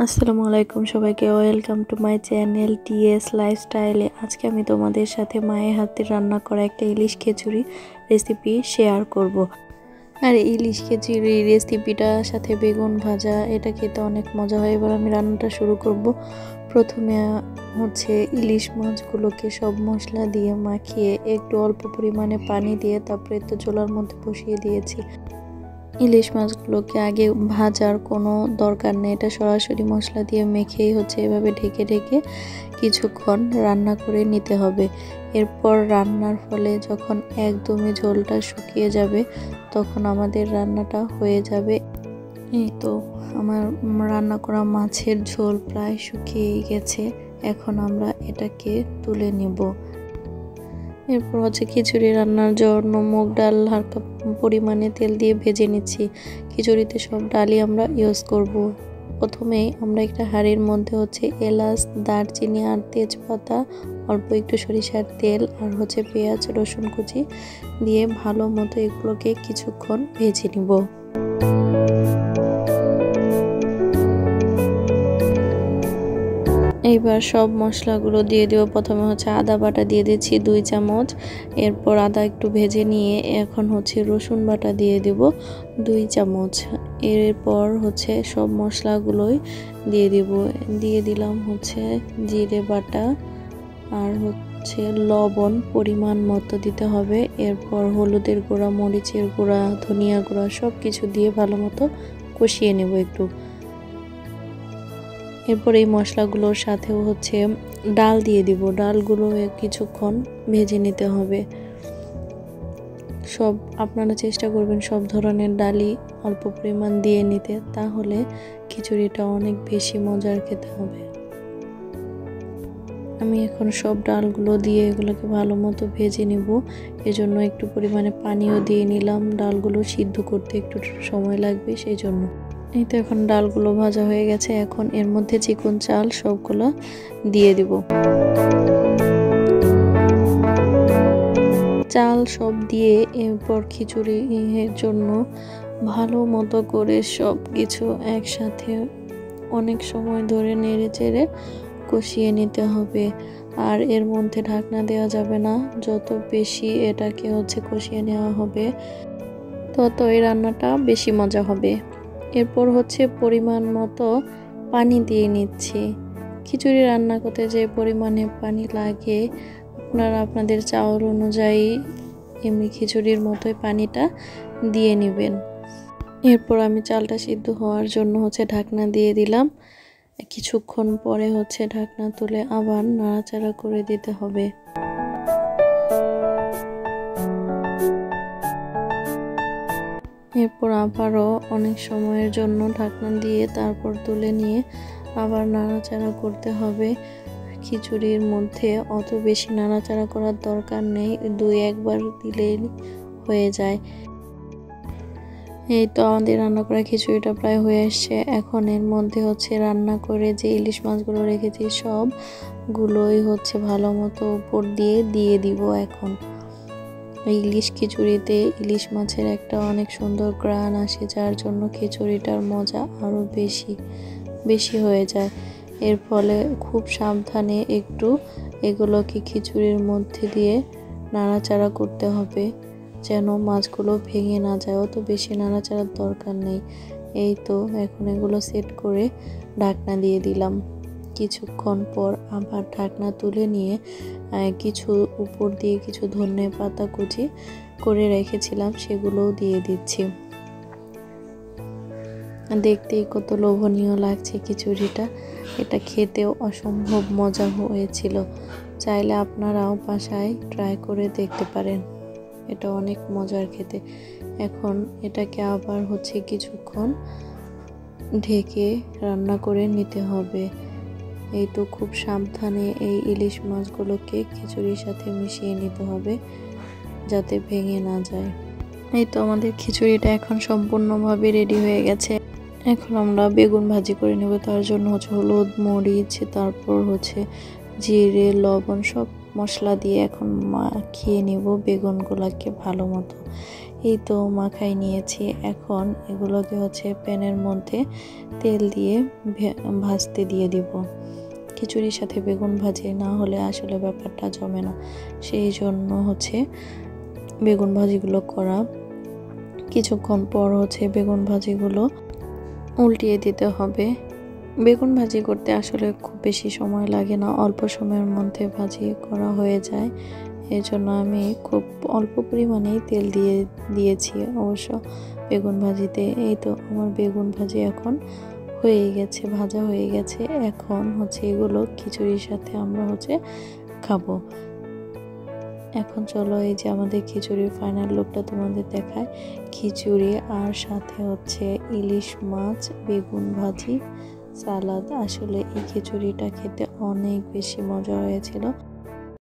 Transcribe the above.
আসসালামু আলাইকুম সবাইকে, welcome to my channel T S লাইফস্টাইলে। আজকে আমি তোমাদের সাথে মায়ের হাতের রান্না করা একটা ইলিশ খিচুড়ি রেসিপি শেয়ার করব। আর ইলিশ খিচুড়ি রেসিপিটার সাথে বেগুন ভাজা, এটা খেতে অনেক মজা হয়। এবার আমি রান্নাটা শুরু করব। প্রথমে ইলিশ মাছগুলোকে সব মশলা দিয়ে মাখিয়ে একটু অল্প পরিমাণে পানি দিয়ে তারপরে তো চুলার মধ্যে বসিয়ে দিয়েছি। ইলিশ মাছগুলোকে আগে ভাজার কোনো দরকার নেই, এটা সরাসরি মশলা দিয়ে মেখেই এভাবে ঢেকে ঢেকে কিছুক্ষণ রান্না করে নিতে হবে। এরপর রান্নার ফলে যখন একদমই ঝোলটা শুকিয়ে যাবে তখন আমাদের রান্নাটা হয়ে যাবে। এই তো আমার রান্না করা মাছের ঝোল প্রায় শুকিয়ে গেছে। এখন আমরা এটাকে তুলে নেব। এরপর খিচুড়ি রান্নার জন্য মুগ ডাল হালকা পরিমাণে তেল দিয়ে ভেজে নিচ্ছি। খিচুড়িতে সব ডালই আমরা ইউজ করব। প্রথমেই আমরা একটা হাঁড়ির মধ্যে এলাচ, দারচিনি আর তেজপাতা, অল্প একটু সরিষার তেল আর পেঁয়াজ রসুন কুচি দিয়ে ভালো মতো এগুলোকে কিছুক্ষণ ভেজে নিব। এইবার সব মশলাগুলো দিয়ে দিব। প্রথমে আদা বাটা দিয়ে দিচ্ছি 2 চামচ। এরপর আদা একটু ভেজে নিয়ে এখন রসুন বাটা দিয়ে দিব 2 চামচ। এরপর সব মশলাগুলোই দিয়ে দিব। দিয়ে দিলাম জিরে বাটা আর লবণ পরিমাণ মতো দিতে হবে। এরপর হলুদের গুঁড়া, মরিচের গুঁড়া, ধনিয়া গুঁড়া সব কিছু দিয়ে ভালো মতো কষিয়ে নেব একটু। এরপর এই মশলাগুলোর সাথেও ডাল দিয়ে দিব। ডালগুলো কিছুক্ষণ ভেজে নিতে হবে। সব আপনারা চেষ্টা করবেন সব ধরনের ডালই অল্প পরিমাণ দিয়ে নিতে, তাহলে খিচুড়িটা অনেক বেশি মজার খেতে হবে। আমি এখন সব ডালগুলো দিয়ে এগুলোকে ভালো মতো ভেজে নেব। এজন্য একটু পরিমাণে পানিও দিয়ে নিলাম। ডালগুলো সিদ্ধ করতে একটু সময় লাগবে সেই জন্য। এই তো এখন ডালগুলো ভাজা হয়ে গেছে। এখন এর মধ্যে চিকন চাল সবগুলো দিয়ে দিব। চাল সব দিয়ে এরপর খিচুড়ি এর জন্য ভালো মতো করে সব কিছু একসাথে অনেক সময় ধরে নেড়ে চেড়ে কষিয়ে নিতে হবে। আর এর মধ্যে ঢাকনা দেওয়া যাবে না। যত বেশি এটাকে কষিয়ে নেওয়া হবে তত এই রান্নাটা বেশি মজা হবে। এরপর পরিমাণ মতো পানি দিয়ে নিচ্ছি। খিচুড়ি রান্না করতে যে পরিমাণে পানি লাগে আপনারা আপনাদের চাউল অনুযায়ী এমনি খিচুড়ির মতোই পানিটা দিয়ে নেবেন। এরপর আমি চালটা সিদ্ধ হওয়ার জন্য ঢাকনা দিয়ে দিলাম। কিছুক্ষণ পরে ঢাকনা তুলে আবার নাড়াচাড়া করে দিতে হবে। এরপর আবারও অনেক সময়ের জন্য ঢাকনা দিয়ে তারপর তুলে নিয়ে আবার নাড়াচাড়া করতে হবে। খিচুড়ির মধ্যে অত বেশি নাড়াচাড়া করার দরকার নেই, 2-1 বার দিলেই হয়ে যায়। এই তো আমাদের রান্না করা খিচুড়িটা প্রায় হয়ে আসছে। এখন এর মধ্যে রান্না করে যে ইলিশ মাছগুলো রেখেছি সবগুলোই ভালো মতো উপর দিয়ে দিব। এখন এই ইলিশ খিচুড়িতে ইলিশ মাছের একটা অনেক সুন্দর ঘ্রাণ আসে, যার জন্য খিচুড়িটার মজা আরও বেশি হয়ে যায়। এর ফলে খুব সাবধানে একটু এগুলোকে খিচুড়ির মধ্যে দিয়ে নাড়াচাড়া করতে হবে যেন মাছগুলো ভেঙে না যায়। অত বেশি নাড়াচাড়ার দরকার নেই। এই তো এখন এগুলো সেট করে ঢাকনা দিয়ে দিলাম। কিছুক্ষণ পর আবার ঢাকনা তুলে নিয়ে কিছু উপর দিয়ে কিছু ধনে পাতা কুচি করে রেখেছিলাম সেগুলোও দিয়ে দিচ্ছি। দেখতেই কত লোভনীয় লাগছে খিচুড়িটা। এটা খেতেও অসম্ভব মজা হয়েছিল। চাইলে আপনারাও বাসায় ট্রাই করে দেখতে পারেন, এটা অনেক মজার খেতে। এখন এটাকে আবার কিছুক্ষণ ঢেকে রান্না করে নিতে হবে। এই তো খুব সাবধানে এই ইলিশ মাছগুলোকে খিচুড়ির সাথে মিশিয়ে নিতে হবে যাতে ভেঙে না যায়। এই তো আমাদের খিচুড়িটা এখন সম্পূর্ণভাবে রেডি হয়ে গেছে। এখন আমরা বেগুন ভাজি করে নেব। তার জন্য হলুদ, মরিচ, তারপর জিরে, লবণ সব মশলা দিয়ে এখন মাখিয়ে নেব বেগুনগুলোকে ভালো মতো। এই তো মাখাই নিয়েছি। এখন এগুলোকে হচ্ছে প্যানের মধ্যে তেল দিয়ে ভাজতে দিয়ে দিব। খিচুড়ির সাথে বেগুন ভাজি না হলে আসলে ব্যাপারটা জমে না, সেই জন্য হচ্ছে বেগুন ভাজিগুলো করা। কিছুক্ষণ পর হচ্ছে বেগুন ভাজিগুলো উল্টিয়ে দিতে হবে। বেগুন ভাজি করতে আসলে খুব বেশি সময় লাগে না, অল্প সময়ের মধ্যে ভাজি করা হয়ে যায়। এই জন্য আমি খুব অল্প পরিমাণেই তেল দিয়েছি অবশ্য বেগুন ভাজিতে। এই তো আমার বেগুন ভাজি এখন হয়ে গেছে, ভাজা হয়ে গেছে। এখন হচ্ছে এগুলো খিচুড়ির সাথে আমরা হচ্ছে খাবো। এখন চলো এই যে আমাদের খিচুড়ির ফাইনাল লুকটা তোমাদের দেখায়। খিচুড়ি আর সাথে হচ্ছে ইলিশ মাছ, বেগুন ভাজি, সালাদ। আসলে এই খিচুড়িটা খেতে অনেক বেশি মজা হয়েছিল।